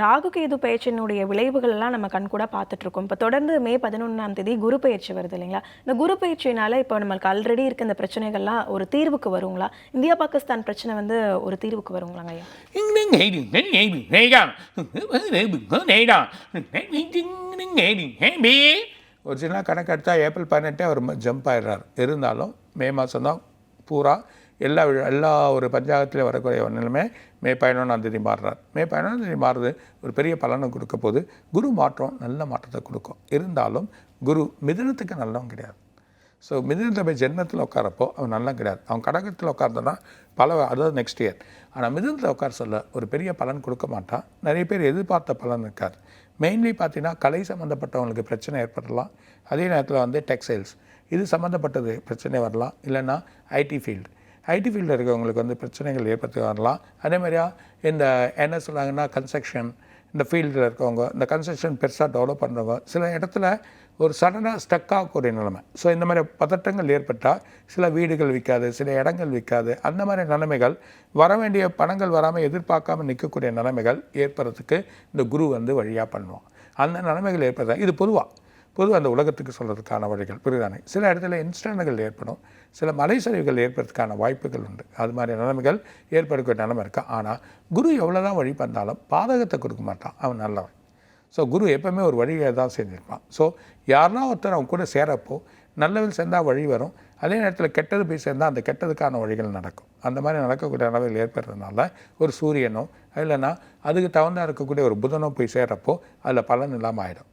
ராகு கேது பெயர்ச்சியினுடைய விளைவுகள் எல்லாம் நம்ம கண்கூட பார்த்துட்டு இருக்கோம். இப்போ தொடர்ந்து மே 11ஆம் தேதி குரு பெயர்ச்சி வருது இல்லைங்களா? இந்த குரு பெயர்ச்சியினால இப்போ நம்மளுக்கு ஆல்ரெடி இருக்க இந்த பிரச்சனைகள்லாம் ஒரு தீர்வுக்கு வருங்களா? இந்தியா பாகிஸ்தான் பிரச்சனை வந்து ஒரு தீர்வுக்கு வருங்களாங்க ஐயா? ஒரிஜினலாக கணக்கெடுத்தா ஏப்ரல் 18 அவர் ஜம்ப் ஆயிடுறார். இருந்தாலும் மே மாதம் தான் பூரா எல்லா ஒரு பஞ்சாங்கத்திலே வரக்கூடிய ஒரு நிலைமை மே 11ஆம் தேதி மாறுறார். மே 11ஆம் தேதி மாறுறது ஒரு பெரிய பலனை கொடுக்க போது. குரு மாற்றம் நல்ல மாற்றத்தை கொடுக்கும். இருந்தாலும் குரு மிதுனத்துக்கு நல்லவன் கிடையாது. ஸோ மிதுனத்தில் போய் ஜென்மத்தில் உட்காரப்போ அவன் நல்லா கிடையாது. அவன் கடகத்தில் உட்கார்ந்தோன்னா அதாவது நெக்ஸ்ட் இயர். ஆனால் மிதுனத்தில் உட்கார சொல்ல ஒரு பெரிய பலன் கொடுக்க மாட்டான். நிறைய பேர் எதிர்பார்த்த பலன் இருக்காது. மெயின்லி பார்த்தீங்கன்னா கலை சம்மந்தப்பட்டவங்களுக்கு பிரச்சனை ஏற்படலாம். அதே நேரத்தில் வந்து டெக்ஸ்டைல்ஸ் இது சம்மந்தப்பட்டது பிரச்சனை வரலாம். இல்லைன்னா ஐடி ஃபீல்டில் இருக்கவங்களுக்கு வந்து பிரச்சனைகள் ஏற்படுத்தி வரலாம். அதே மாதிரியா இந்த என்ன சொல்கிறாங்கன்னா கன்ஸ்ட்ரக்ஷன் இந்த ஃபீல்டில் இருக்கவங்க இந்த கன்ஸ்ட்ரக்ஷன் பெருசாக டெவலப் பண்ணுறவங்க சில இடத்துல ஒரு சடனாக ஸ்டக் ஆகக்கூடிய நிலைமை. ஸோ இந்த மாதிரி பதட்டங்கள் ஏற்பட்டால் சில வீடுகள் விற்காது, சில இடங்கள் விற்காது. அந்த மாதிரி நிலைமைகள் வர வேண்டிய பணங்கள் வராமல் எதிர்பார்க்காமல் நிற்கக்கூடிய நிலைமைகள் ஏற்படுறதுக்கு இந்த குரு வந்து வழியாக பண்ணுவோம். அந்த நிலைமைகள் ஏற்படுறா இது பொதுவாக அந்த உலகத்துக்கு சொல்கிறதுக்கான வழிகள் புரிதானே. சில இடத்துல இன்ஸ்டன்ட்கள் ஏற்படும், சில மலை சரிவுகள் ஏற்படுறதுக்கான வாய்ப்புகள் உண்டு. அது மாதிரி நிலைமைகள் ஏற்படக்கூடிய நிலைமை இருக்கா. ஆனால் குரு எவ்வளோ தான் வழி பண்ணாலும் பாதகத்தை கொடுக்க மாட்டான், அவன் நல்லவன். ஸோ குரு எப்போவுமே ஒரு வழியை தான் செஞ்சுருப்பான். ஸோ யாருனா ஒருத்தர் அவங்க கூட சேரப்போ நல்லவில் சேர்ந்தால் வழி வரும். அதே நேரத்தில் கெட்டது போய் சேர்ந்தால் அந்த கெட்டதுக்கான வழிகள் நடக்கும். அந்த மாதிரி நடக்கக்கூடிய நிலைமைகள் ஏற்படுறதுனால ஒரு சூரியனோ இல்லைன்னா அதுக்கு தகுந்தா இருக்கக்கூடிய ஒரு புதனோ போய் சேர்றப்போ அதில் பலன் இல்லாமல் ஆகிடும்.